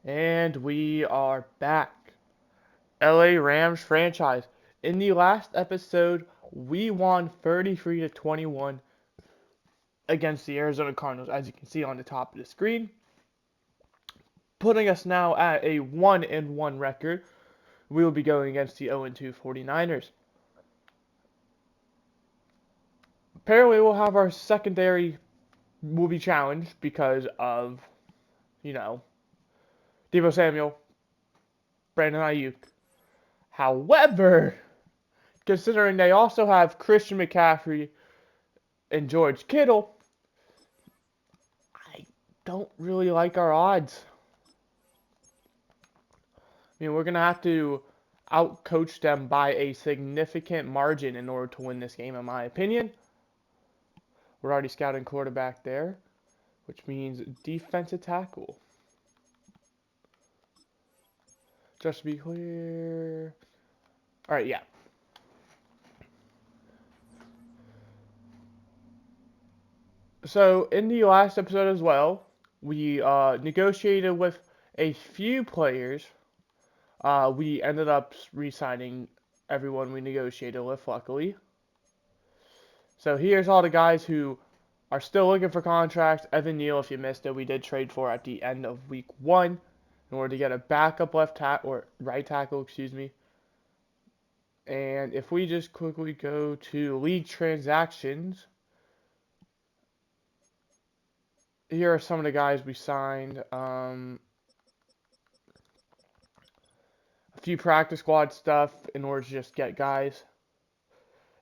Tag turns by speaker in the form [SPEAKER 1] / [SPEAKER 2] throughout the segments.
[SPEAKER 1] And we are back. LA Rams franchise. In the last episode, we won 33 to 21 against the Arizona Cardinals, as you can see on the top of the screen, putting us now at a 1-1 record. We will be going against the 0-2 49ers. Apparently, we'll have our secondary will be challenged because of, you know, Deebo Samuel, Brandon Ayuk. However, considering they also have Christian McCaffrey and George Kittle, I don't really like our odds. I mean, we're going to have to outcoach them by a significant margin in order to win this game, in my opinion. We're already scouting quarterback there, which means defensive tackle. Just to be clear. All right, yeah. So, in the last episode as well, we negotiated with a few players. We ended up re-signing everyone we negotiated with, luckily. So here's all the guys who are still looking for contracts. Evan Neal, if you missed it, we did trade for at the end of week 1 in order to get a backup right tackle, excuse me. And if we just quickly go to league transactions, here are some of the guys we signed. A few practice squad stuff in order to just get guys.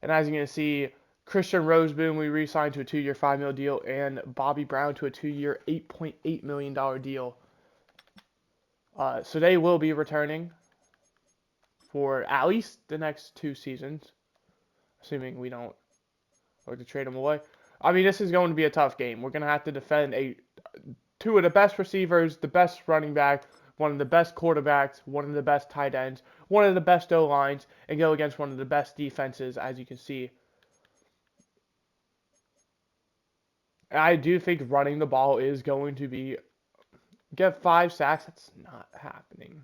[SPEAKER 1] And as you're going to see, Christian Roseboom we re-signed to a 2-year $5 million deal, and Bobby Brown to a 2-year $8.8 million deal. So they will be returning for at least the next 2 seasons, assuming we don't look to trade them away. I mean, this is going to be a tough game. We're going to have to defend two of the best receivers, the best running back, one of the best quarterbacks, one of the best tight ends, one of the best O-lines, and go against one of the best defenses, as you can see. I do think running the ball is going to be... Get 5 sacks, that's not happening.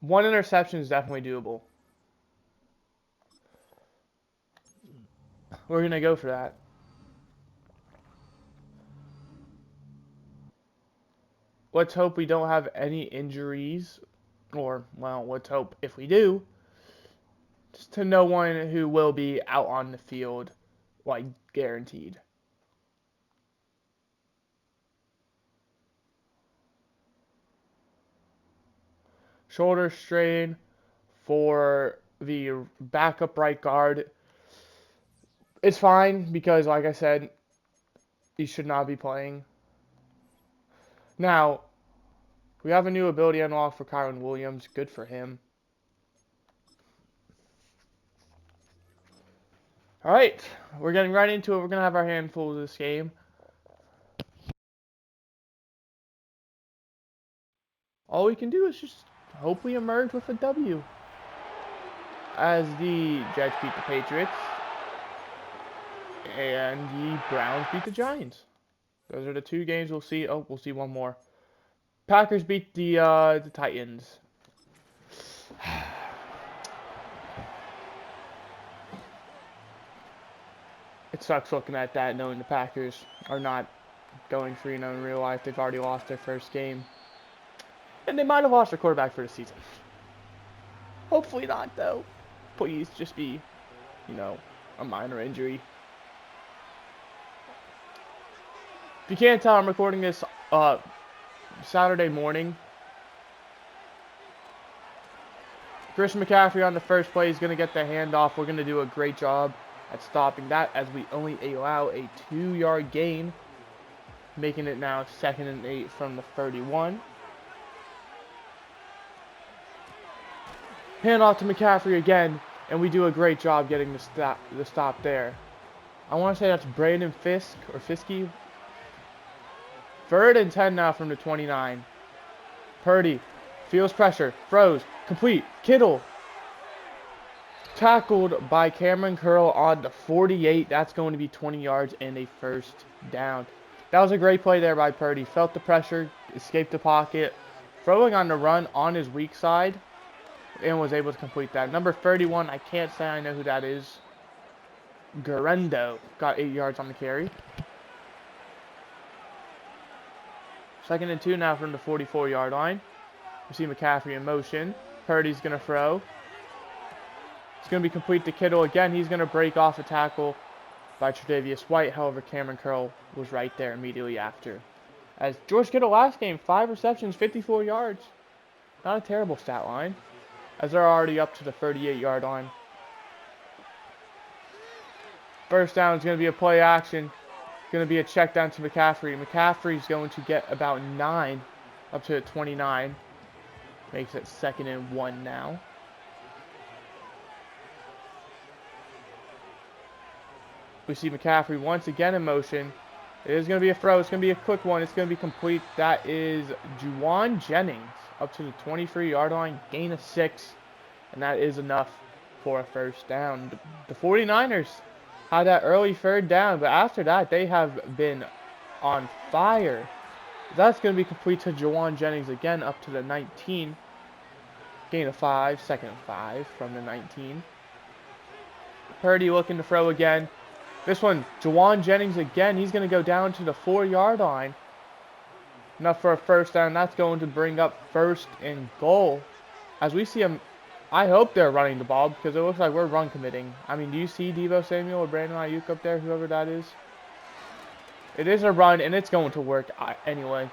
[SPEAKER 1] 1 interception is definitely doable. We're going to go for that. Let's hope we don't have any injuries. Or, well, let's hope if we do, just to no one who will be out on the field, like, guaranteed. Shoulder strain for the backup right guard. It's fine because, like I said, he should not be playing. Now, we have a new ability unlocked for Kyron Williams. Good for him. All right, we're getting right into it. We're going to have our handful of this game. All we can do is just hope we emerge with a W. As the Jets beat the Patriots and the Browns beat the Giants. Those are the 2 games we'll see. Oh, we'll see one more. Packers beat the Titans. It sucks looking at that, knowing the Packers are not going 3-0 in real life. They've already lost their first game. And they might have lost their quarterback for the season. Hopefully not, though. Please just be, a minor injury. If you can't tell, I'm recording this Saturday morning. Christian McCaffrey on the first play is going to get the handoff. We're going to do a great job at stopping that as we only allow a 2-yard gain, making it now 2nd and 8 from the 31. Hand off to McCaffrey again, and we do a great job getting the stop there. I want to say that's Brandon Fisk or Fiskey. 3rd and 10 now from the 29. Purdy feels pressure, throws, complete. Kittle tackled by Cameron Curl on the 48. That's going to be 20 yards and a 1st down. That was a great play there by Purdy. Felt the pressure, escaped the pocket, throwing on the run on his weak side, and was able to complete that. Number 31, I can't say I know who that is. Guerrendo got 8 yards on the carry. 2nd and 2 now from the 44-yard line. We see McCaffrey in motion. Purdy's going to throw. It's going to be complete to Kittle again. He's going to break off a tackle by Tre'Davious White. However, Cameron Curl was right there immediately after. As George Kittle last game, 5 receptions, 54 yards. Not a terrible stat line. As they're already up to the 38-yard line. First down is going to be a play action. Going to be a check down to McCaffrey. McCaffrey's going to get about 9 up to 29. Makes it 2nd and 1 now. We see McCaffrey once again in motion. It is going to be a throw. It's going to be a quick one. It's going to be complete. That is Juwan Jennings up to the 23-yard line. Gain of 6. And that is enough for a first down. The 49ers had that early 3rd down, but after that, they have been on fire. That's going to be complete to Juwan Jennings again up to the 19. Gain of 5, 2nd and 5 from the 19. Purdy looking to throw again. This one, Juwan Jennings again. He's going to go down to the 4-yard line. Enough for a first down. That's going to bring up 1st and goal. As we see him, I hope they're running the ball because it looks like we're run committing. I mean, do you see Deebo Samuel or Brandon Ayuk up there, whoever that is? It is a run, and it's going to work anyway.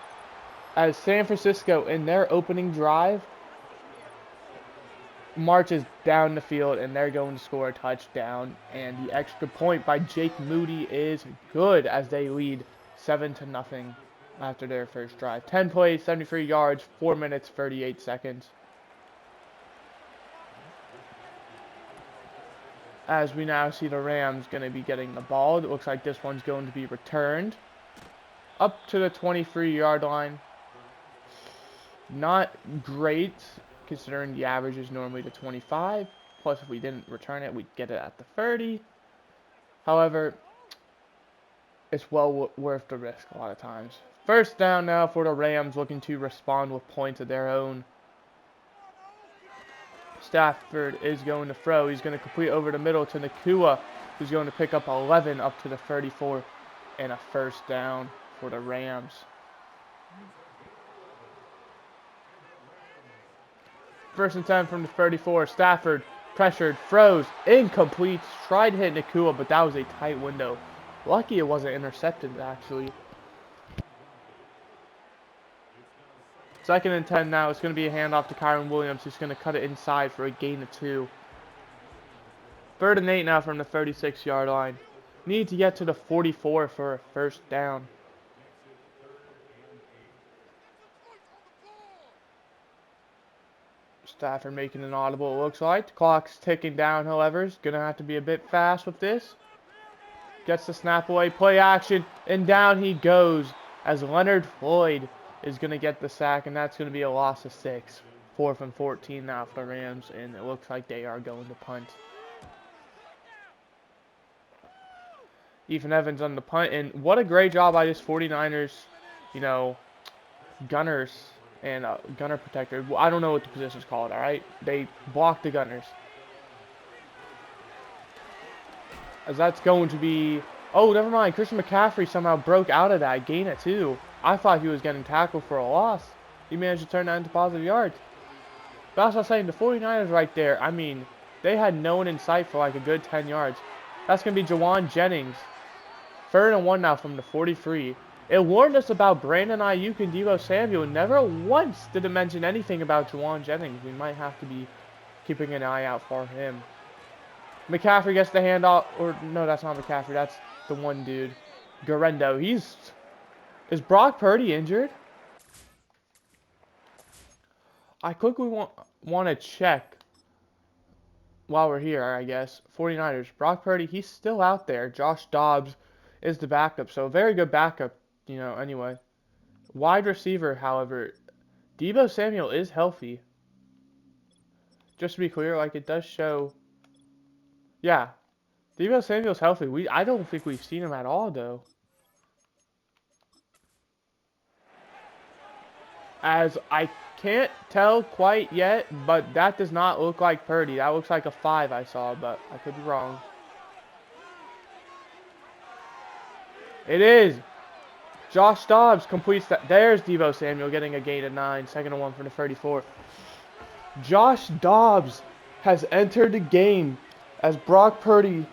[SPEAKER 1] As San Francisco, in their opening drive, marches down the field, and they're going to score a touchdown. And the extra point by Jake Moody is good as they lead 7-0 after their first drive. 10 plays, 73 yards, 4 minutes, 38 seconds. As we now see the Rams going to be getting the ball. It looks like this one's going to be returned up to the 23-yard line. Not great, considering the average is normally the 25. Plus, if we didn't return it, we'd get it at the 30. However, it's well worth the risk a lot of times. First down now for the Rams, looking to respond with points of their own. Stafford is going to throw. He's going to complete over the middle to Nakua, who's going to pick up 11 up to the 34 and a first down for the Rams. First and 10 from the 34. Stafford pressured, throws, incomplete. Tried to hit Nakua, but that was a tight window. Lucky it wasn't intercepted, actually. 2nd and 10 now. It's going to be a handoff to Kyron Williams. He's going to cut it inside for a gain of 2. 3rd and 8 now from the 36-yard line. Need to get to the 44 for a first down. Stafford making an audible, it looks like. The clock's ticking down, however. It's going to have to be a bit fast with this. Gets the snap away, play action, and down he goes as Leonard Floyd is going to get the sack, and that's going to be a loss of 6. 4th and 14 now for the Rams, and it looks like they are going to punt. Ethan Evans on the punt, and what a great job by this 49ers, gunners and gunner protector. I don't know what the position's called, all right? They block the gunners. As that's going to be... Oh, never mind. Christian McCaffrey somehow broke out of that. Gain it, too. I thought he was getting tackled for a loss. He managed to turn that into positive yards. But as I was saying, the 49ers right there, I mean, they had no one in sight for like a good 10 yards. That's going to be Juwan Jennings. 3rd and 1 now from the 43. It warned us about Brandon Ayuk and Deebo Samuel. Never once did it mention anything about Juwan Jennings. We might have to be keeping an eye out for him. McCaffrey gets the handoff. Or, no, that's not McCaffrey. That's the one dude. Guerrendo. Is Brock Purdy injured? I quickly want to check while we're here, I guess. 49ers. Brock Purdy, he's still out there. Josh Dobbs is the backup. So, a very good backup, anyway. Wide receiver, however, Deebo Samuel is healthy. Just to be clear, like, it does show... Yeah. Deebo Samuel's healthy. I don't think we've seen him at all, though. as I can't tell quite yet, but that does not look like Purdy. That looks like a 5 I saw, but I could be wrong. It is. Josh Dobbs completes that. There's Deebo Samuel getting a gain of 9. 2nd and 1 for the 34. Josh Dobbs has entered the game as Brock Purdy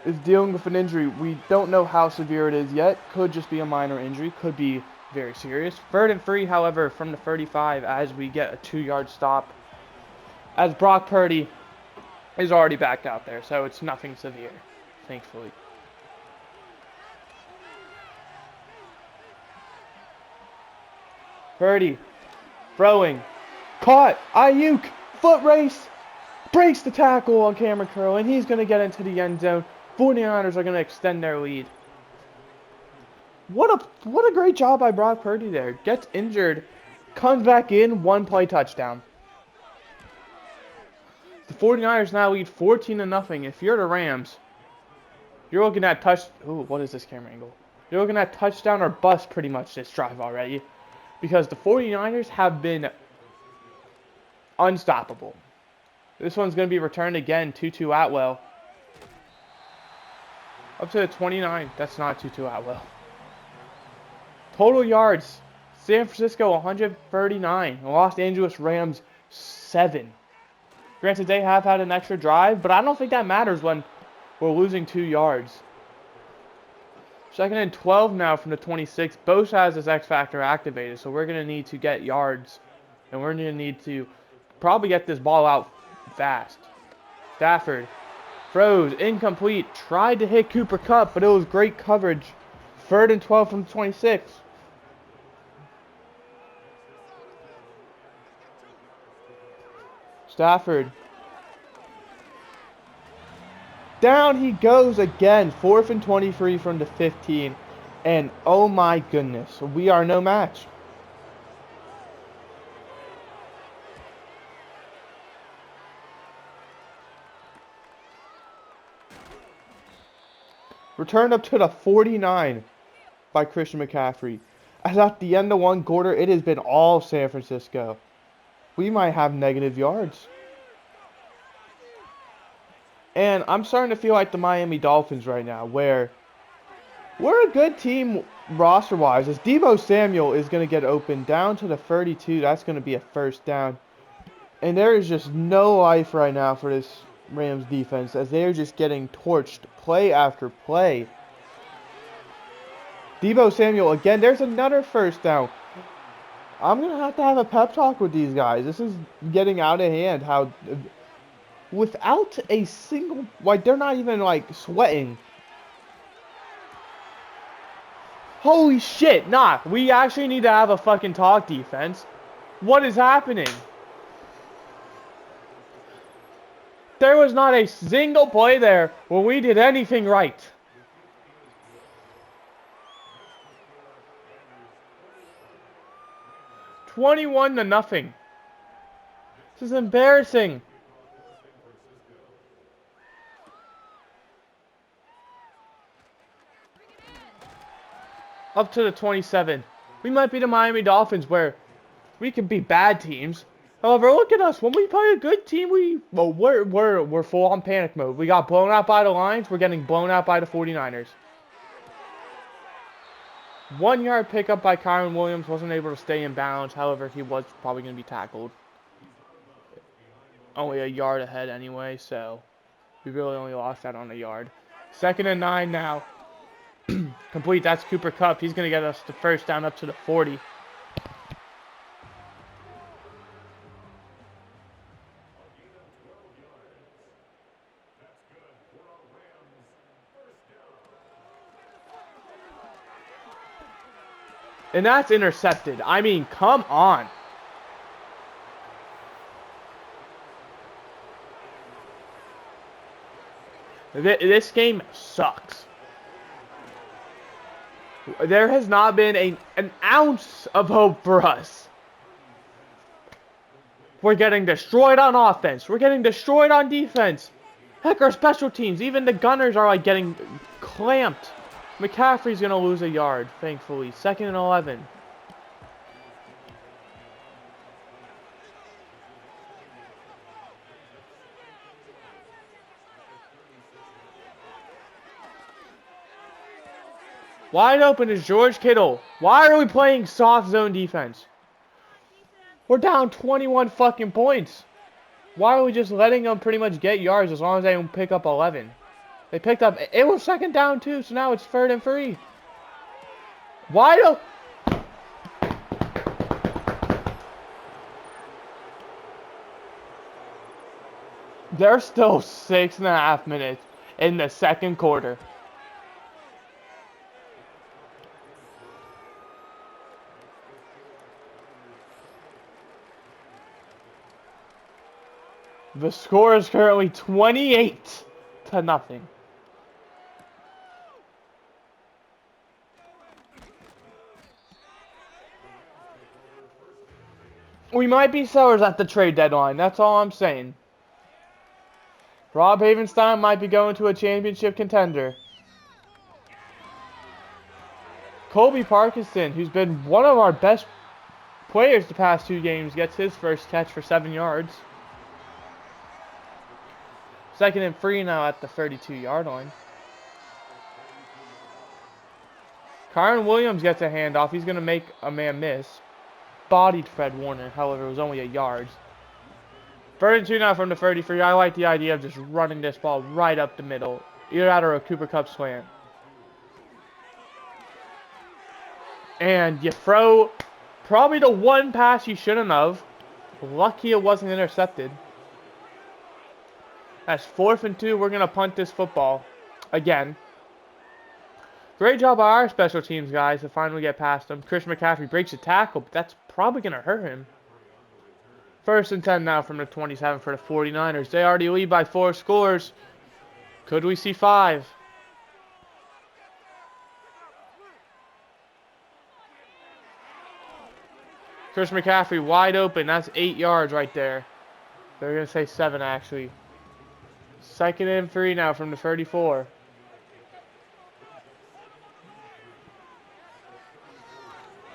[SPEAKER 1] is dealing with an injury. We don't know how severe it is yet. Could just be a minor injury. Could be very serious. 3rd and 3, however, from the 35 as we get a 2-yard stop. As Brock Purdy is already back out there, so it's nothing severe, thankfully. Purdy, throwing, caught, Ayuk, foot race, breaks the tackle on Cameron Curl, and he's going to get into the end zone. 49ers are going to extend their lead. What a great job by Brock Purdy there. Gets injured, comes back in, 1-play touchdown. The 49ers now lead 14-0. If you're the Rams, you're looking at what is this camera angle? You're looking at touchdown or bust pretty much this drive already. Because the 49ers have been unstoppable. This one's going to be returned again, Tutu Atwell. Up to the 29. That's not Tutu Atwell. Total yards, San Francisco 139. Los Angeles Rams 7. Granted, they have had an extra drive, but I don't think that matters when we're losing 2 yards. 2nd and 12 now from the 26. Bosa has his X Factor activated, so we're going to need to get yards. And we're going to need to probably get this ball out fast. Stafford throws, incomplete. Tried to hit Cooper Kupp, but it was great coverage. 3rd and 12 from the 26. Stafford. Down he goes again. 4th and 23 from the 15. And oh my goodness, we are no match. Returned up to the 49 by Christian McCaffrey. As at the end of one quarter, it has been all San Francisco. We might have negative yards. And I'm starting to feel like the Miami Dolphins right now, where we're a good team roster-wise. As Deebo Samuel is going to get open down to the 32, that's going to be a 1st down. And there is just no life right now for this Rams defense, as they are just getting torched play after play. Deebo Samuel again. There's another 1st down. I'm going to have a pep talk with these guys. This is getting out of hand. How without a single, like, they're not even like sweating. Holy shit, nah. We actually need to have a fucking talk, defense. What is happening? There was not a single play there where we did anything right. $21-0. This is embarrassing. Up to the 27. We might be the Miami Dolphins, where we can beat bad teams. However, look at us. When we play a good team, we're full on panic mode. We got blown out by the Lions. We're getting blown out by the 49ers. 1-yard pickup by Kyron Williams. Wasn't able to stay in bounds. However, he was probably going to be tackled. Only a yard ahead anyway, so we really only lost that on a yard. 2nd and 9 now. Complete. That's Cooper Kupp. He's going to get us the 1st down up to the 40. And that's intercepted. I mean, come on. This game sucks. There has not been an ounce of hope for us. We're getting destroyed on offense. We're getting destroyed on defense. Heck, our special teams, even the Gunners are like getting clamped. McCaffrey's going to lose a yard, thankfully. 2nd and 11. Wide open is George Kittle. Why are we playing soft zone defense? We're down 21 fucking points. Why are we just letting them pretty much get yards as long as they don't pick up 11? They picked up, it was second down too, so now it's 3rd and 3. Wide open. There's still 6.5 minutes in the second quarter. The score is currently 28-0. We might be sellers at the trade deadline. That's all I'm saying. Rob Havenstein might be going to a championship contender. Colby Parkinson, who's been one of our best players the past 2 games, gets his first catch for 7 yards. 2nd and 3 now at the 32-yard line. Kyron Williams gets a handoff. He's going to make a man miss. Bodied Fred Warner, however, it was only a yard. 3rd and 2 now from the 33. I like the idea of just running this ball right up the middle. Either that or a Cooper Kupp slant. And you throw probably the one pass you shouldn't have. Lucky it wasn't intercepted. That's 4th and 2. We're going to punt this football again. Great job by our special teams guys to finally get past them. Chris McCaffrey breaks a tackle, but that's probably going to hurt him. 1st and 10 now from the 27 for the 49ers. They already lead by 4 scores. Could we see 5? Chris McCaffrey wide open. That's 8 yards right there. They're going to say 7 actually. 2nd and 3 now from the 34.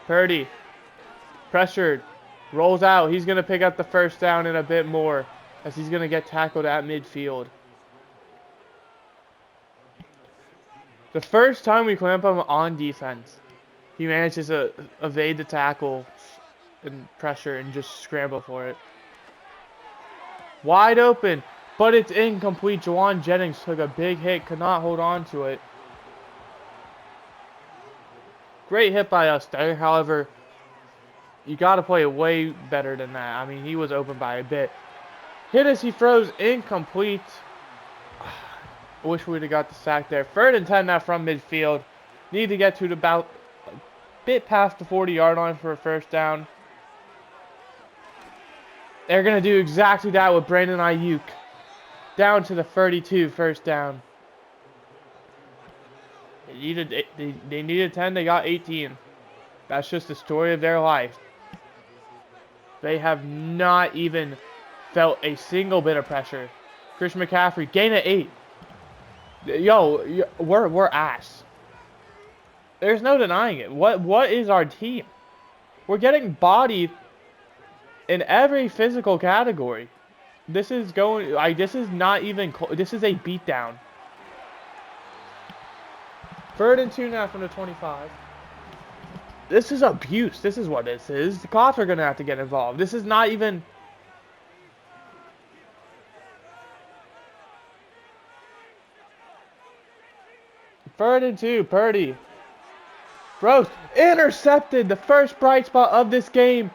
[SPEAKER 1] Purdy. Pressured. Rolls out. He's going to pick up the first down and a bit more as he's going to get tackled at midfield. The first time we clamp him on defense, he manages to evade the tackle and pressure and just scramble for it. Wide open, but it's incomplete. Jawan Jennings took a big hit, could not hold on to it. Great hit by us there, however, you got to play it way better than that. I mean, he was open by a bit. Hit as he throws, incomplete. I wish we'd have got the sack there. 3rd and 10 now from midfield. Need to get to about a bit past the 40-yard line for a first down. They're going to do exactly that with Brandon Ayuk. Down to the 32, first down. They needed 10, they got 18. That's just the story of their life. They have not even felt a single bit of pressure. Chris McCaffrey, gain of 8. Yo, we're ass. There's no denying it. What is our team? We're getting bodied in every physical category. This is this is not even this is a beatdown. 3rd and 2 now from the 25. This is abuse. This is what this is. The cops are going to have to get involved. This is not even... Third and 2, Purdy. Throws. Intercepted. The first bright spot of this game.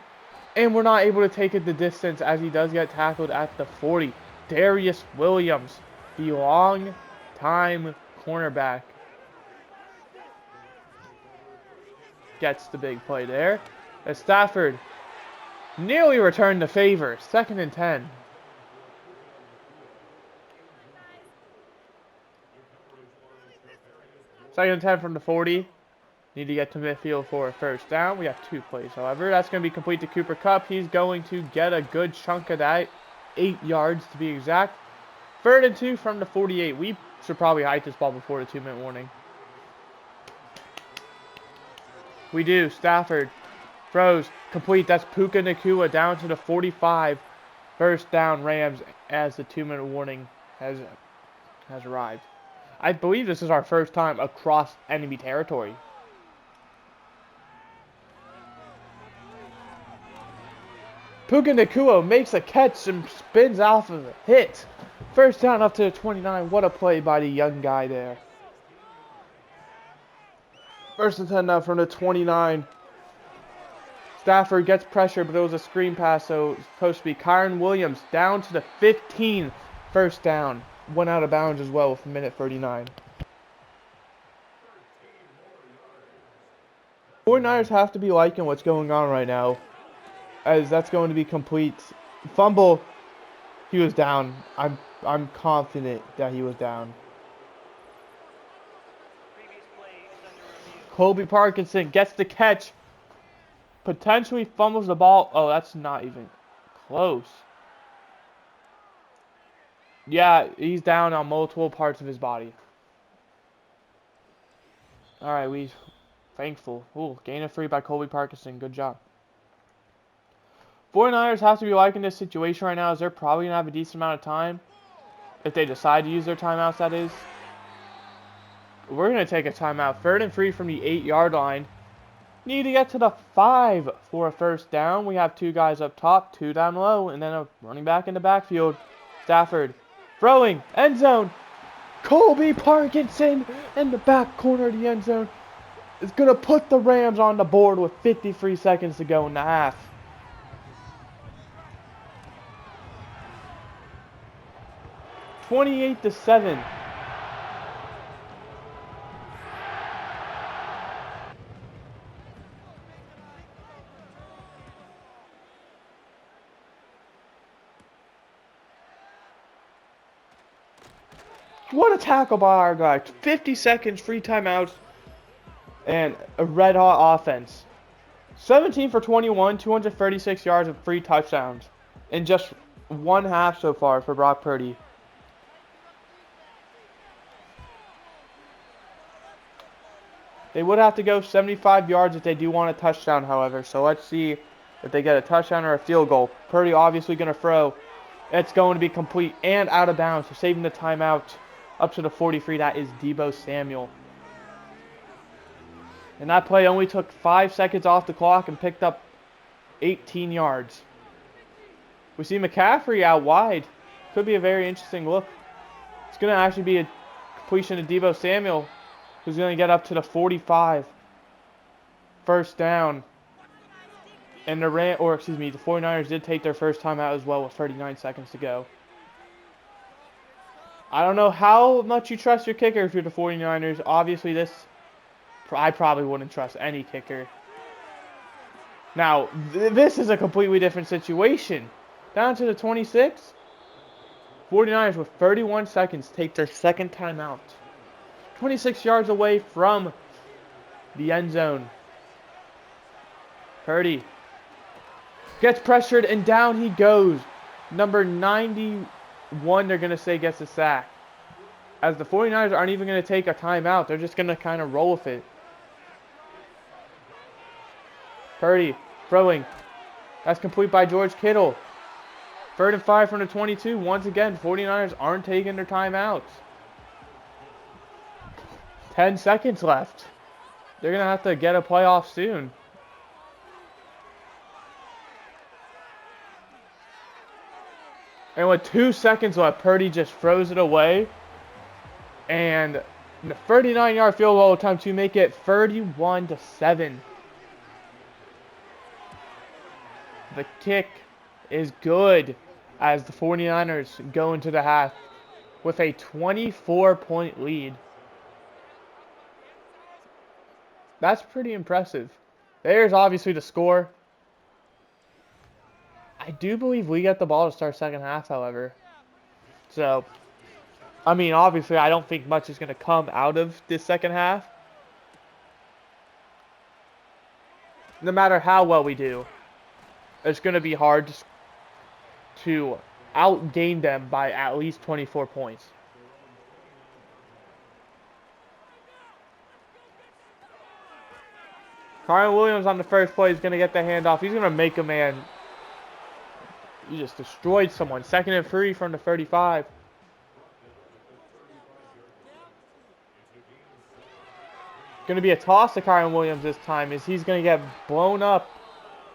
[SPEAKER 1] And we're not able to take it the distance as he does get tackled at the 40. Darius Williams, the long-time cornerback, gets the big play there. As Stafford nearly returned the favor. 2nd and 10. Second and 10 from the 40. Need to get to midfield for a first down. We have 2 plays, however. That's going to be complete to Cooper Kupp. He's going to get a good chunk of that. 8 yards to be exact. 3rd and 2 from the 48. We should probably hike this ball before the 2-minute warning. We do. Stafford throws complete. That's Puka Nacua down to the 45. First down Rams as the 2-minute warning has arrived. I believe this is our first time across enemy territory. Puka Nacua makes a catch and spins off of a hit. First down up to the 29. What a play by the young guy there. First and 10 now from the 29. Stafford gets pressure, but it was a screen pass, so it's supposed to be Kyron Williams down to the 15. First down. Went out of bounds as well with a minute 39. 49ers have to be liking what's going on right now, as that's going to be complete. Fumble. He was down. I'm confident that he was down. Colby Parkinson gets the catch. Potentially fumbles the ball. Oh, that's not even close. Yeah, he's down on multiple parts of his body. Alright, we thankful. Ooh, gain of 3 by Colby Parkinson. Good job. 49ers have to be liking this situation right now, as they're probably going to have a decent amount of time. If they decide to use their timeouts, that is. We're going to take a timeout. 3rd and 3 from the 8-yard line. Need to get to the 5 for a first down. We have 2 guys up top, 2 down low, and then a running back in the backfield. Stafford throwing, end zone. Colby Parkinson in the back corner of the end zone is going to put the Rams on the board with 53 seconds to go in the half. (28-7). What a tackle by our guy. 50 seconds, free timeouts, and a red-hot offense. 17 for 21, 236 yards and 3 touchdowns in just one half so far for Brock Purdy. They would have to go 75 yards if they do want a touchdown, however. So let's see if they get a touchdown or a field goal. Purdy obviously going to throw. It's going to be complete and out of bounds. So saving the timeout up to the 43. That is Deebo Samuel. And that play only took 5 seconds off the clock and picked up 18 yards. We see McCaffrey out wide. Could be a very interesting look. It's going to actually be a completion to Deebo Samuel, who's going to get up to the 45. First down. And the 49ers did take their first time out as well with 39 seconds to go. I don't know how much you trust your kicker if you're the 49ers. Obviously, I probably wouldn't trust any kicker. Now, this is a completely different situation. Down to the 26. 49ers with 31 seconds take their second timeout. 26 yards away from the end zone. Purdy gets pressured and down he goes. Number 91, they're going to say, gets a sack. As the 49ers aren't even going to take a timeout. They're just going to kind of roll with it. Purdy throwing. That's complete by George Kittle. 3rd and 5 from the 22. Once again, 49ers aren't taking their timeouts. 10 seconds left. They're going to have to get a playoff soon. And with 2 seconds left, Purdy just throws it away. And the 39-yard field goal attempt to make it 31-7. The kick is good as the 49ers go into the half with a 24-point lead. That's pretty impressive. There's obviously the score. I do believe we get the ball to start second half, however. So, I mean, obviously, I don't think much is going to come out of this second half. No matter how well we do, it's going to be hard to outgain them by at least 24 points. Kyron Williams on the first play is going to get the handoff. He's going to make a man. He just destroyed someone. 2nd and 3 from the 35. Going to be a toss to Kyron Williams this time, as he's going to get blown up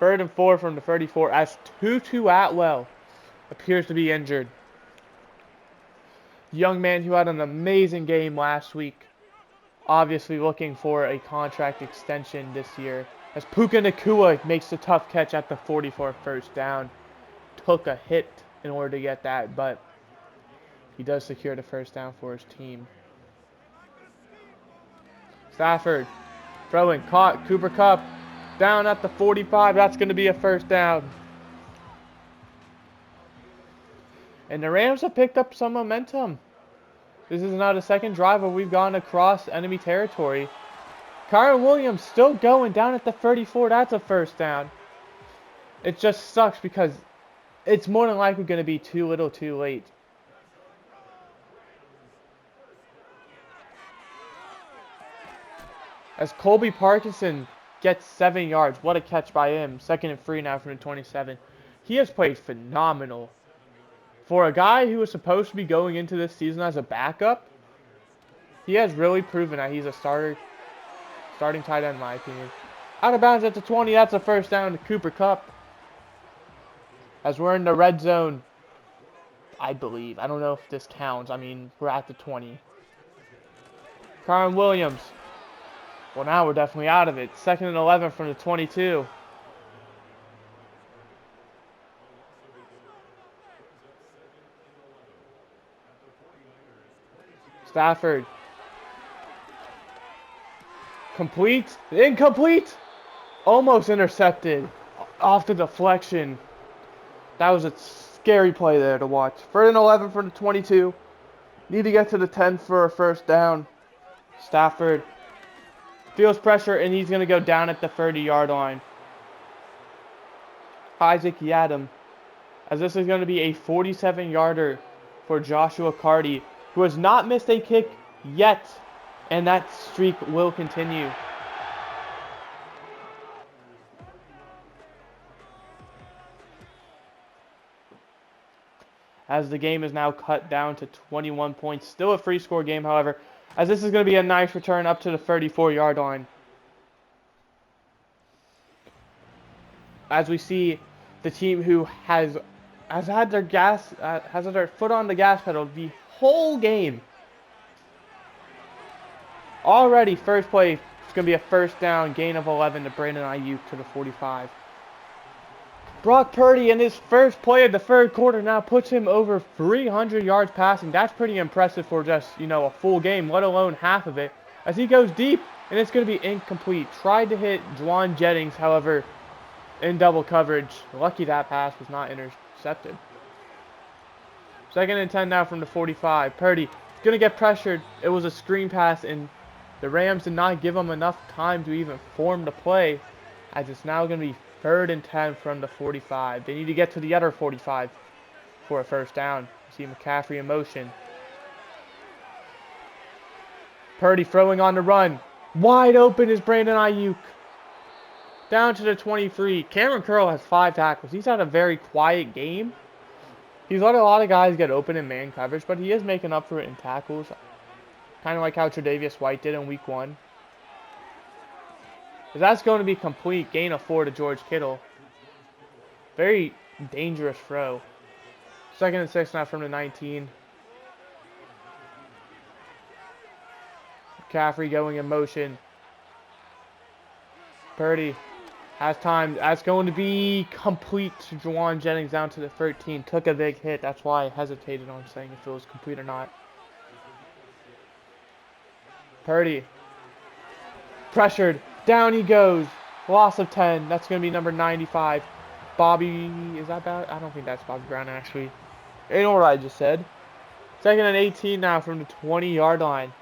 [SPEAKER 1] 3rd and 4 from the 34 as Tutu Atwell appears to be injured. Young man who had an amazing game last week. Obviously looking for a contract extension this year. As Puka Nacua makes the tough catch at the 44 first down. Took a hit in order to get that, but he does secure the first down for his team. Stafford throwing, caught. Cooper Kupp down at the 45. That's going to be a first down. And the Rams have picked up some momentum. This is now the second drive where we've gone across enemy territory. Kyron Williams still going down at the 34. That's a first down. It just sucks because it's more than likely going to be too little too late. As Colby Parkinson gets 7 yards. What a catch by him. 2nd and 3 now from the 27. He has played phenomenal. For a guy who was supposed to be going into this season as a backup, he has really proven that he's a starting tight end in my opinion. Out of bounds at the 20. That's a first down to Cooper Kupp. As we're in the red zone, I believe. I don't know if this counts. I mean, we're at the 20. Kyron Williams. Well, now we're definitely out of it. 2nd and 11 from the 22. Stafford. Complete. Incomplete. Almost intercepted. Off the deflection. That was a scary play there to watch. 3rd and 11 from the 22. Need to get to the 10 for a first down. Stafford feels pressure, and he's going to go down at the 30-yard line. Isaac Yadam, as this is going to be a 47-yarder for Joshua Carty, who has not missed a kick yet, and that streak will continue. As the game is now cut down to 21 points. Still a free score game, however, as this is going to be a nice return up to the 34-yard line. As we see the team who has had their foot on the gas pedal the whole game. Already, first play, it's going to be a first down, gain of 11 to Brandon Ayuk to the 45. Brock Purdy in his first play of the 3rd quarter now puts him over 300 yards passing. That's pretty impressive for just, a full game, let alone half of it. As he goes deep, and it's going to be incomplete. Tried to hit Juwan Jennings, however, in double coverage. Lucky that pass was not intercepted. 2nd and 10 now from the 45. Purdy going to get pressured. It was a screen pass, and the Rams did not give him enough time to even form the play, as it's now going to be 3rd and 10 from the 45. They need to get to the other 45 for a first down. See McCaffrey in motion. Purdy throwing on the run. Wide open is Brandon Ayuk. Down to the 23. Cameron Curl has 5 tackles. He's had a very quiet game. He's let a lot of guys get open in man coverage, but he is making up for it in tackles. Kind of like how Tre'Davious White did in week 1. That's going to be complete. Gain of 4 to George Kittle. Very dangerous throw. 2nd and 6 now from the 19. McCaffrey going in motion. Purdy has time. That's going to be complete to Juwan Jennings down to the 13. Took a big hit. That's why I hesitated on saying if it was complete or not. Purdy. Pressured. Down he goes. Loss of 10. That's going to be number 95. Bobby, is that bad? I don't think that's Bobby Brown, actually. You know what I just said. 2nd and 18 now from the 20-yard line.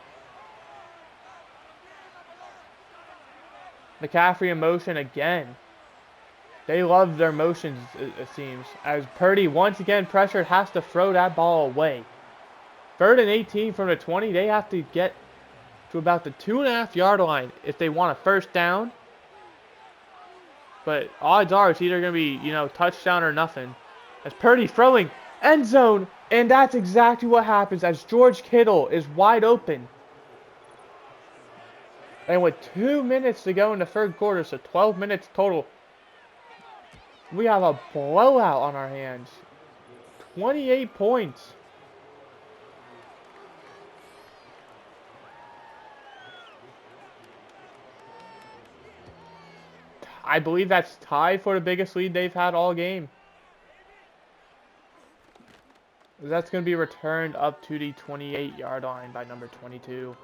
[SPEAKER 1] McCaffrey in motion again. They love their motions, it seems. As Purdy, once again pressured, has to throw that ball away. 3rd and 18 from the 20. They have to get to about the 2.5-yard line if they want a first down. But odds are it's either going to be, touchdown or nothing. As Purdy throwing end zone, and that's exactly what happens as George Kittle is wide open. And with 2 minutes to go in the 3rd quarter, so 12 minutes total, We have a blowout on our hands. 28 points. I believe that's tied for the biggest lead they've had all game. That's going to be returned up to the 28-yard line by number 22.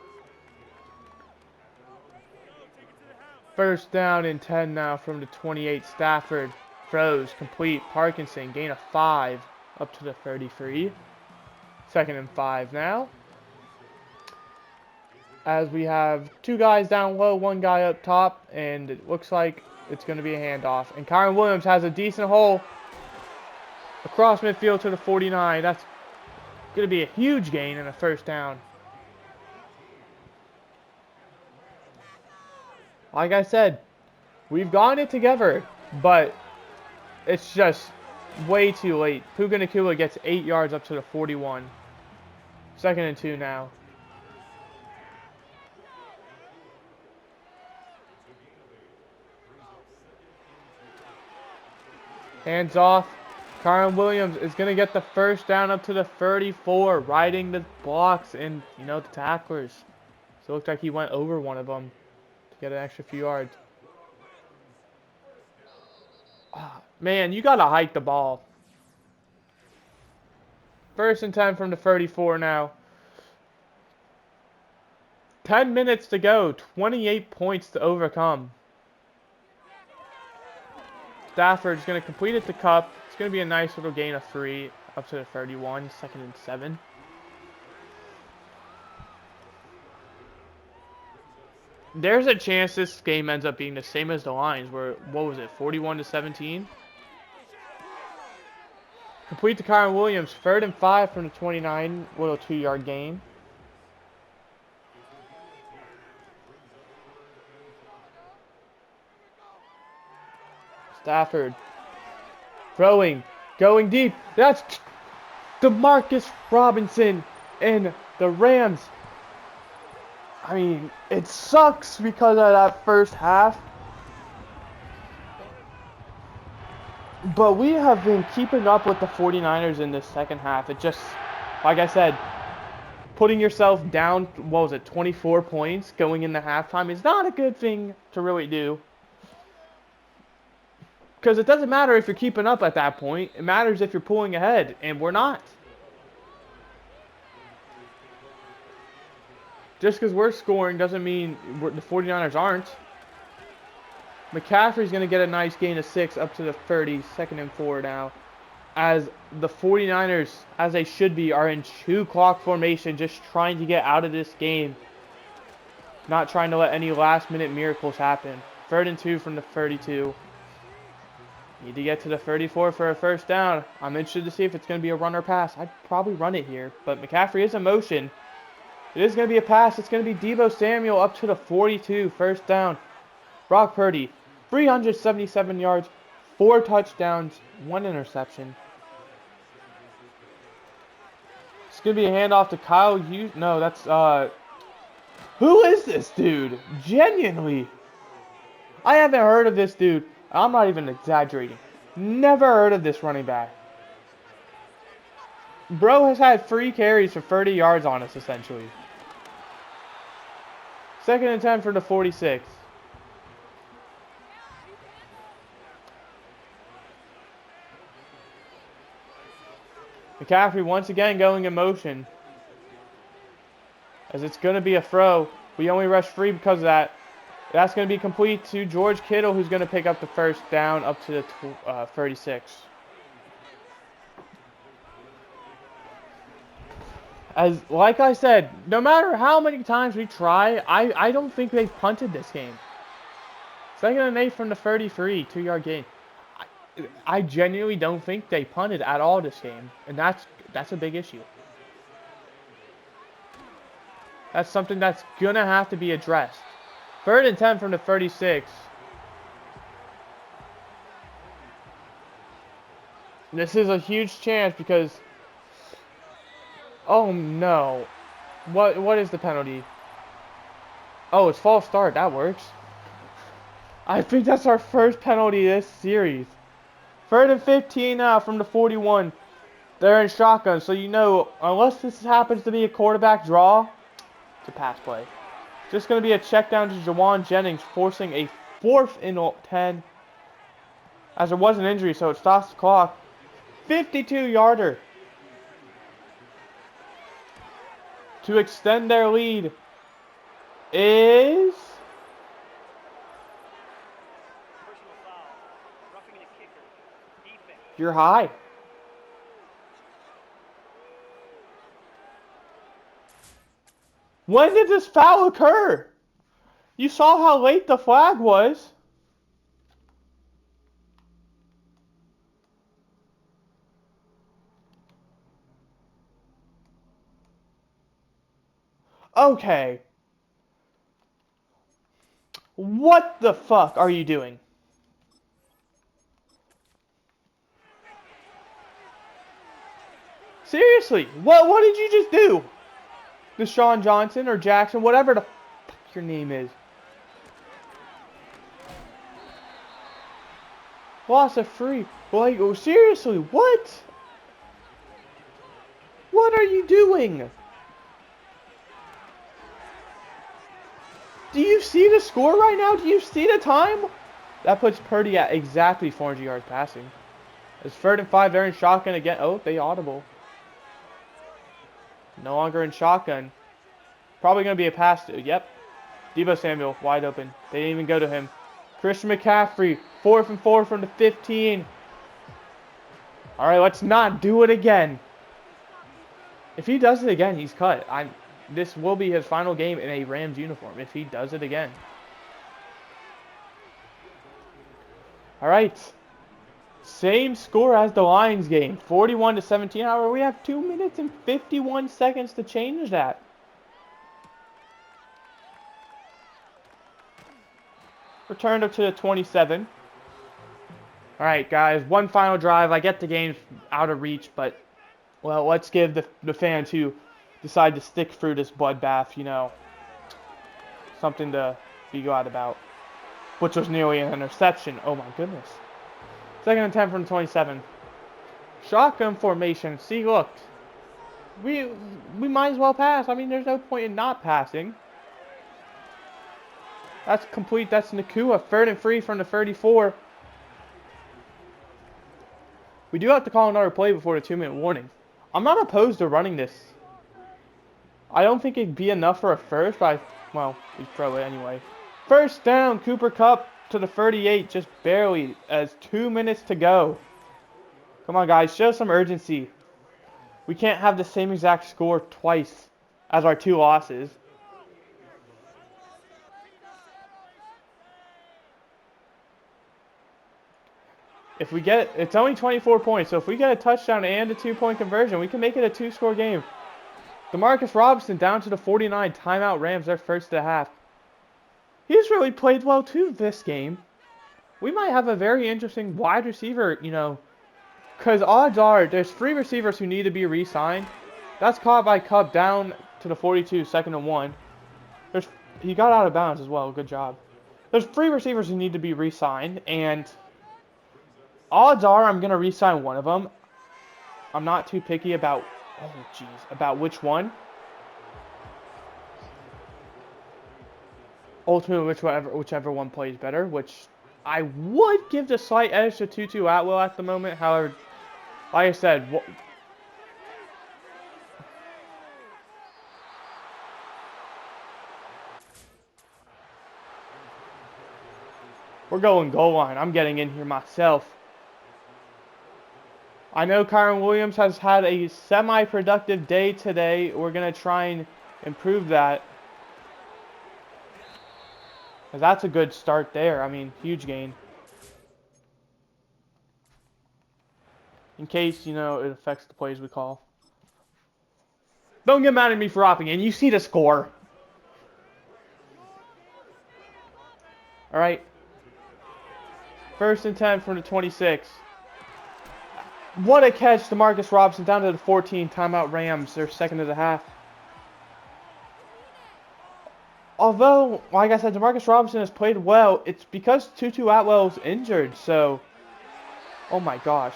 [SPEAKER 1] First down and 10 now from the 28. Stafford throws complete. Parkinson gain of 5 up to the 33. Second and 5 now. As we have 2 guys down low, 1 guy up top, and it looks like it's going to be a handoff. And Kyron Williams has a decent hole across midfield to the 49. That's going to be a huge gain and a first down. Like I said, we've gotten it together, but it's just way too late. Puka Nacua gets 8 yards up to the 41. Second and 2 now. Hands off. Kyron Williams is going to get the first down up to the 34, riding the blocks and, the tacklers. So it looked like he went over one of them to get an extra few yards. Oh, man, you got to hike the ball. First and 10 from the 34 now. 10 minutes to go. 28 points to overcome. Stafford's going to complete it to Cup. It's going to be a nice little gain of 3 up to the 31. Second and 7. There's a chance this game ends up being the same as the Lions, where, what was it, 41-17? Complete to Kyron Williams. Third and 5 from the 29. Little 2-yard gain. Stafford throwing, going deep. That's DeMarcus Robinson and the Rams. I mean, it sucks because of that first half. But we have been keeping up with the 49ers in this second half. It just, like I said, putting yourself down, 24 points going into halftime is not a good thing to really do. Because it doesn't matter if you're keeping up at that point. It matters if you're pulling ahead, and we're not. Just because we're scoring doesn't mean the 49ers aren't. McCaffrey's going to get a nice gain of 6 up to the 30, second and 4 now. As the 49ers, as they should be, are in 2-clock formation, just trying to get out of this game. Not trying to let any last-minute miracles happen. Third and 2 from the 32. Need to get to the 34 for a first down. I'm interested to see if it's going to be a run or pass. I'd probably run it here, but McCaffrey is in motion. It is going to be a pass. It's going to be Deebo Samuel up to the 42, first down. Brock Purdy, 377 yards, 4 touchdowns, 1 interception. It's going to be a handoff to Kyle Hughes. No, that's, who is this dude? Genuinely. I haven't heard of this dude. I'm not even exaggerating. Never heard of this running back. Bro has had 3 carries for 30 yards on us, essentially. Second and 10 for the 46. McCaffrey once again going in motion. As it's going to be a throw. We only rushed 3 because of that. That's going to be complete to George Kittle, who's going to pick up the first down up to the 36. Like I said, no matter how many times we try, I don't think they've punted this game. Second and 8 from the 33, 2-yard gain. I genuinely don't think they punted at all this game, and that's a big issue. That's something that's going to have to be addressed. Third and 10 from the 36. This is a huge chance because... Oh no. What is the penalty? Oh, it's false start. That works. I think that's our first penalty this series. Third and 15 now from the 41. They're in shotgun, so you know, unless this happens to be a quarterback draw, it's a pass play. Just going to be a check down to Jawan Jennings, forcing a 4th and 10. As there was an injury, so it stops the clock. 52-yarder. To extend their lead is... You're high. When did this foul occur? You saw how late the flag was. Okay. What the fuck are you doing? Seriously, what did you just do? Deshaun Johnson or Jackson, whatever the fuck your name is. Lost a free. Like, oh, seriously, what? What are you doing? Do you see the score right now? Do you see the time? That puts Purdy at exactly 400 yards passing. It's 3rd and 5. They're in shotgun again. Oh, they audible. No longer in shotgun. Probably going to be a pass. Yep. Deebo Samuel, wide open. They didn't even go to him. Christian McCaffrey, 4th and 4 from the 15. All right, let's not do it again. If he does it again, he's cut. This will be his final game in a Rams uniform if he does it again. All right. Same score as the Lions game, 41-17. However, we have 2 minutes and 51 seconds to change that. Returned up to the 27. All right, guys, one final drive. I get the game's out of reach, but, well, let's give the fans who decide to stick through this bloodbath, you know, something to be glad about. Which was nearly an interception. Oh, my goodness. 2nd and 10 from the 27. Shotgun formation. See, look. We might as well pass. I mean, there's no point in not passing. That's complete. That's Nakua. 3rd and 3 from the 34. We do have to call another play before the 2-minute warning. I'm not opposed to running this. I don't think it'd be enough for a first, but well, we throw it anyway. First down, Cooper Kupp to the 38, just barely, as 2 minutes to go. Come on, guys, show some urgency. We can't have the same exact score twice as our 2 losses. If we get, it's only 24 points, so if we get a touchdown and a 2-point conversion, we can make it a 2-score game. Demarcus Robinson down to the 49, timeout Rams, their first of the half. He's really played well too this game. We might have a very interesting wide receiver, you know, because odds are there's 3 receivers who need to be re-signed. That's caught by Kupp down to the 42, 2nd and 1. He got out of bounds as well, good job. There's 3 receivers who need to be re-signed, and odds are I'm going to re-sign one of them. I'm not too picky about, about which one. Ultimately, whichever one plays better, which I would give the slight edge to Tutu Atwell at the moment. However, like I said, we're going goal line. I'm getting in here myself. I know Kyron Williams has had a semi-productive day today. We're going to try and improve that. That's a good start there. I mean, huge gain. In case, you know, it affects the plays we call. Don't get mad at me for opting in. You see the score. All right. 1st and 10 from the 26. What a catch, Demarcus Robinson down to the 14. Timeout Rams, their second of the half. Although, like I said, Demarcus Robinson has played well. It's because Tutu Atwell's injured, so Oh my gosh.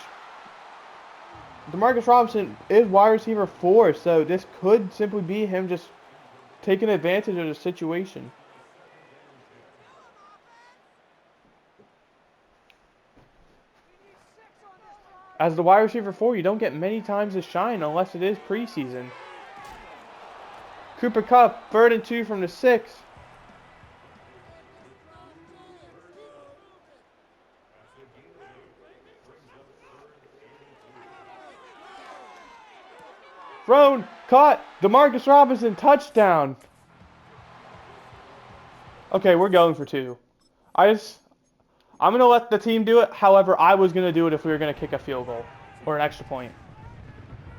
[SPEAKER 1] Demarcus Robinson is wide receiver 4, so this could simply be him just taking advantage of the situation. As the wide receiver 4, you don't get many times to shine unless it is preseason. Cooper Kupp, 3rd and 2 from the 6. Thrown, caught, Demarcus Robinson, touchdown. Okay, we're going for 2. I'm going to let the team do it. However, I was going to do it if we were going to kick a field goal or an extra point.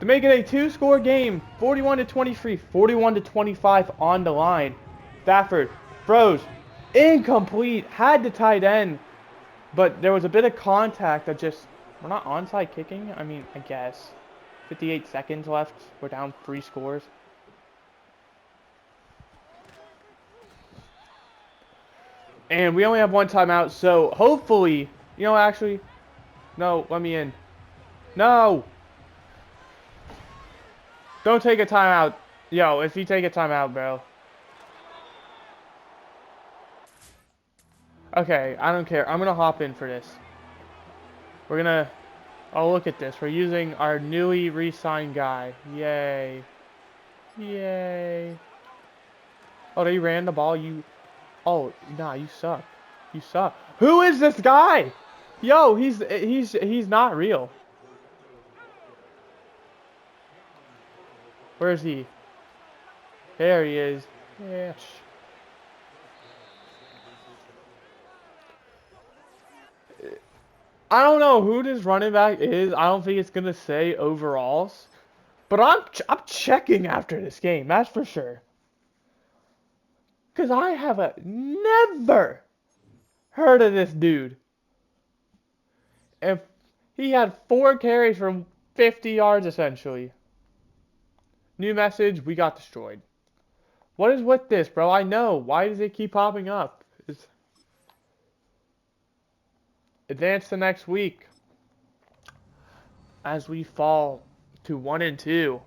[SPEAKER 1] To make it a 2-score game, 41-23, 41-25 on the line. Stafford throws, incomplete, had the tight end, but there was a bit of contact that just, we're not onside kicking? I mean, I guess. 58 seconds left, we're down 3 scores. And we only have 1 timeout, so hopefully, you know, actually, no, let me in. No! Don't take a timeout. Yo, if you take a timeout, bro. Okay, I don't care. I'm going to hop in for this. We're going to... Oh, look at this. We're using our newly re-signed guy. Yay. Yay. Oh, they ran the ball. Oh, nah, you suck. You suck. Who is this guy? Yo, he's not real. Where is he? There he is. Yes. I don't know who this running back is. I don't think it's gonna say overalls, but I'm checking after this game. That's for sure. Cause I have never heard of this dude. And he had 4 carries from 50 yards essentially. New message, we got destroyed. What is with this, bro? I know. Why does it keep popping up? Advance to next week as we fall to 1-2.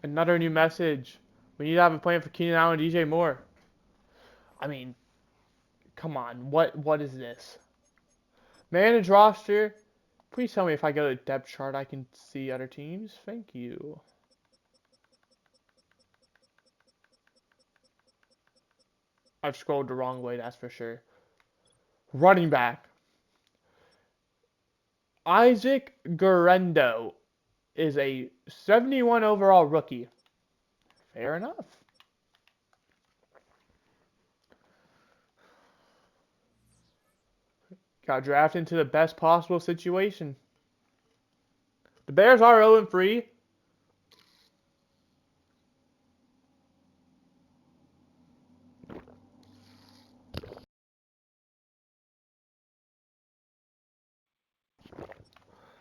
[SPEAKER 1] Another new message. We need to have a plan for Keenan Allen and DJ Moore. I mean, come on. What is this? Manage roster. Please tell me if I go to depth chart I can see other teams. Thank you. I've scrolled the wrong way, that's for sure. Running back. Isaac Guerrero is a 71 overall rookie. Fair enough. Got drafted into the best possible situation. The Bears are 0-3.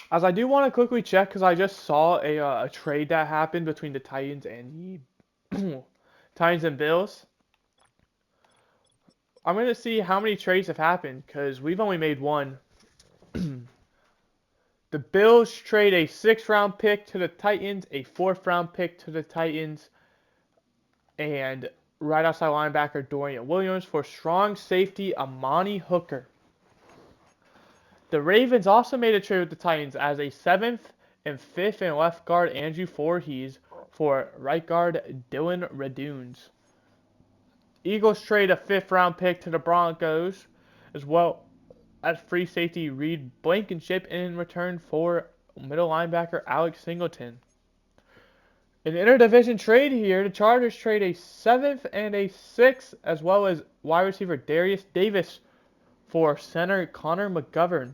[SPEAKER 1] As I do want to quickly check, because I just saw a trade that happened between the Titans and the Titans and Bills. I'm going to see how many trades have happened, because we've only made one. The Bills trade a 6th-round pick to the Titans, a 4th-round pick to the Titans, and right outside linebacker Dorian Williams for strong safety Amani Hooker. The Ravens also made a trade with the Titans as a 7th and 5th and left guard Andrew Voorhees for right guard Dylan Radunes. Eagles trade a 5th-round pick to the Broncos as well as free safety Reed Blankenship in return for middle linebacker Alex Singleton. An interdivision trade here, the Chargers trade a 7th and a 6th as well as wide receiver Darius Davis for center Connor McGovern.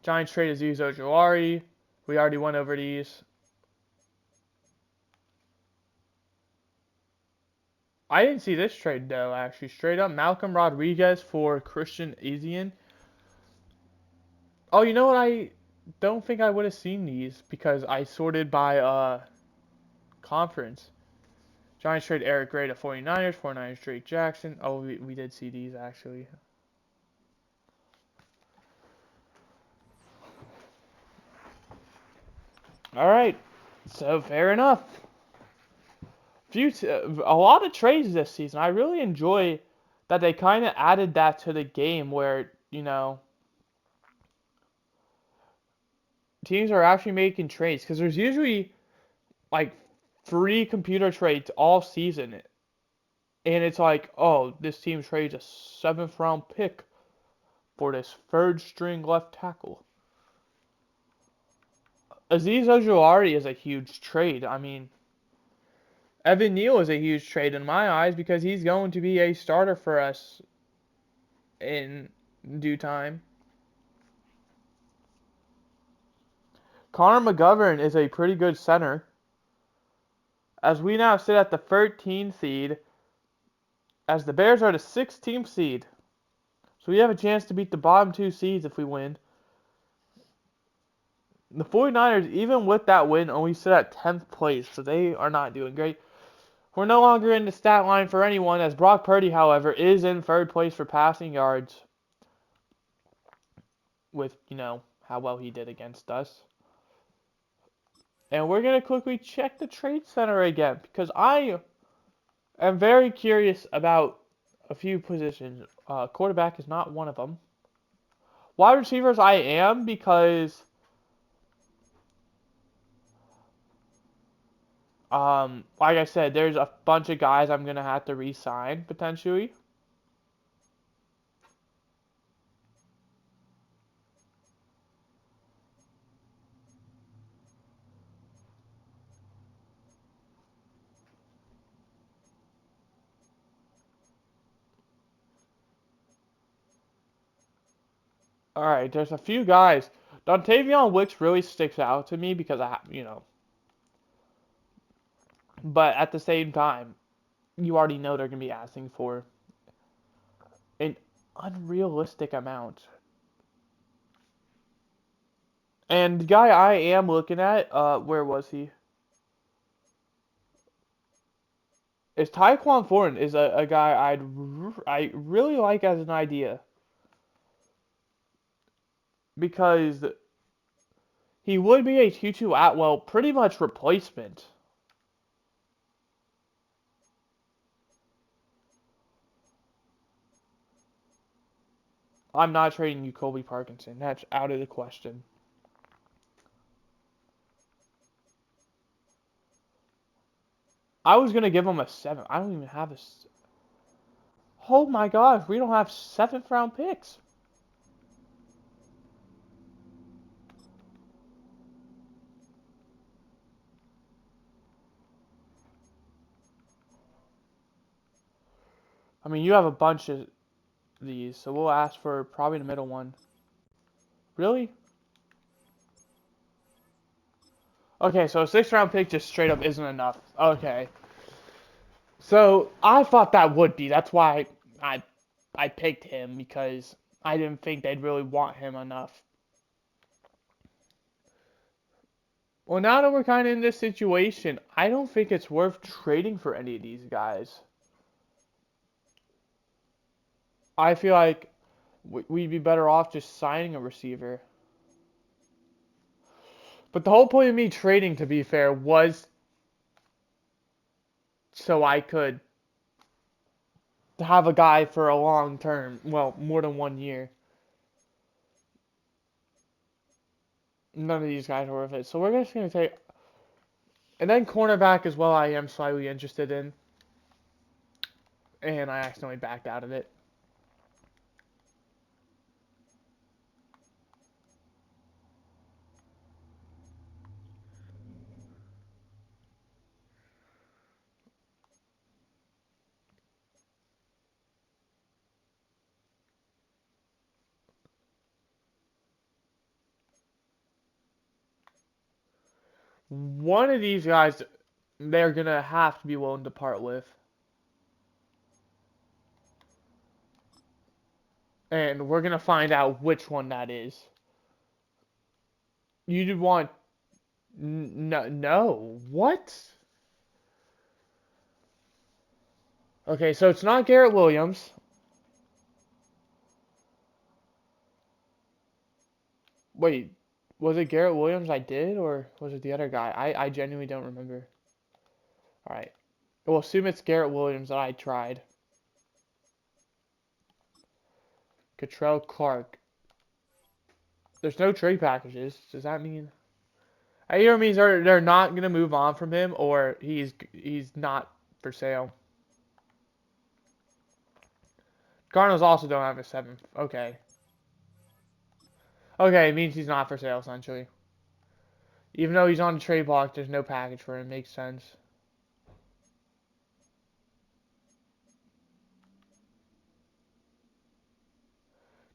[SPEAKER 1] Giants trade Azeez Ojulari. We already went over these. I didn't see this trade though, actually. Straight up, Malcolm Rodriguez for Christian Ezian. Oh, you know what? I don't think I would have seen these because I sorted by conference. Giants trade Eric Gray to 49ers. 49ers trade Jackson. Oh, we did see these actually. All right. So fair enough. A lot of trades this season. I really enjoy that they kind of added that to the game where, teams are actually making trades because there's usually like free computer trades all season. And it's like, oh, this team trades a 7th round pick for this third string left tackle. Azeez Ojulari is a huge trade. I mean, Evan Neal is a huge trade in my eyes because he's going to be a starter for us in due time. Connor McGovern is a pretty good center. As we now sit at the 13th seed, as the Bears are the 16th seed. So we have a chance to beat the bottom 2 seeds if we win. The 49ers, even with that win, only sit at 10th place, so they are not doing great. We're no longer in the stat line for anyone, as Brock Purdy, however, is in 3rd place for passing yards with, how well he did against us. And we're going to quickly check the trade center again, because I am very curious about a few positions. Quarterback is not one of them. Wide receivers I am, because like I said, there's a bunch of guys I'm going to have to re-sign, potentially. Alright, there's a few guys. Dontavion Wicks really sticks out to me because but at the same time, you already know they're going to be asking for an unrealistic amount. And the guy I am looking at, where was he? Is Tyquan Thornton is a guy I really like as an idea because he would be a Tutu Atwell pretty much replacement. I'm not trading you Colby Parkinson. That's out of the question. I was gonna give him a 7. I don't even have a. Oh my gosh, we don't have 7th round picks. I mean, you have a bunch of these, so we'll ask for probably the middle one. Really? Okay, so a 6th round pick just straight up isn't enough. Okay. So I thought that would be. That's why I picked him because I didn't think they'd really want him enough. Well, now that we're kind of in this situation, I don't think it's worth trading for any of these guys. I feel like we'd be better off just signing a receiver. But the whole point of me trading, to be fair, was so I could have a guy for a long term. Well, more than 1 year. None of these guys are worth it. So we're just going to take. And then cornerback as well, I am slightly interested in. And I accidentally backed out of it. One of these guys, they're going to have to be willing to part with. And we're going to find out which one that is. You want. No, no. What? Okay, so it's not Garrett Williams. Wait, Was it Garrett Williams I did, or was it the other guy? I genuinely don't remember. All right. We'll assume it's Garrett Williams that I tried. Cottrell Clark. There's no trade packages. Does that mean? I either means they're not gonna move on from him, or he's not for sale. Cardinals also don't have a 7th. Okay. Okay, it means he's not for sale essentially. Even though he's on the trade block, there's no package for him. Makes sense.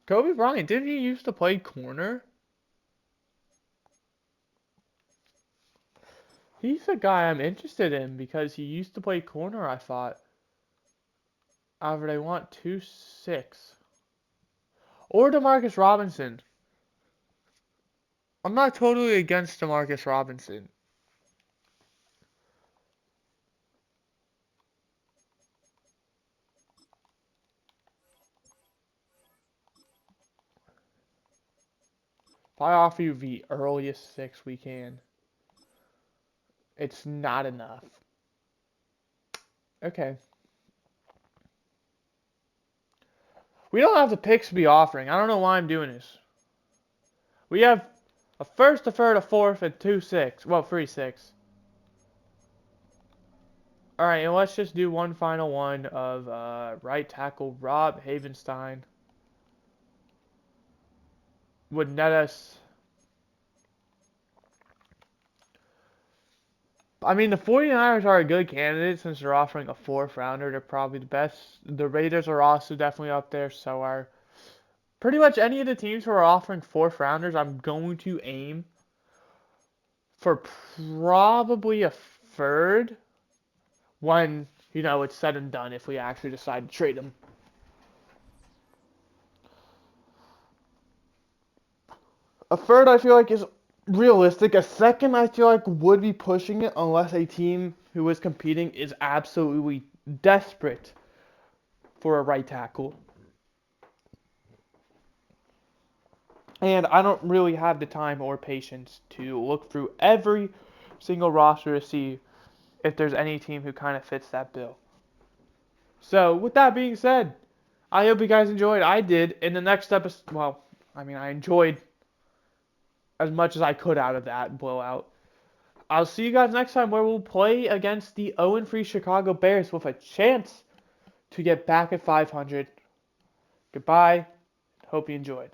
[SPEAKER 1] Kobe Bryant, didn't he used to play corner? He's a guy I'm interested in because he used to play corner, I thought. However, they want 2-6. Or DeMarcus Robinson. I'm not totally against DeMarcus Robinson. If I offer you the earliest 6 we can, it's not enough. Okay. We don't have the picks to be offering. I don't know why I'm doing this. We have a first, a third, a fourth, and 2-6. Well, 3-6. Alright, and let's just do one final one of right tackle Rob Havenstein. Would net us. I mean, the 49ers are a good candidate since they're offering a 4th rounder. They're probably the best. The Raiders are also definitely up there. So are pretty much any of the teams who are offering 4th rounders. I'm going to aim for probably a 3rd when, it's said and done if we actually decide to trade them. A 3rd I feel like is realistic. A 2nd I feel like would be pushing it unless a team who is competing is absolutely desperate for a right tackle. And I don't really have the time or patience to look through every single roster to see if there's any team who kind of fits that bill. So, with that being said, I hope you guys enjoyed. I did. In the next episode, I enjoyed as much as I could out of that blowout. I'll see you guys next time where we'll play against the 0-3 Chicago Bears with a chance to get back at 500. Goodbye. Hope you enjoyed.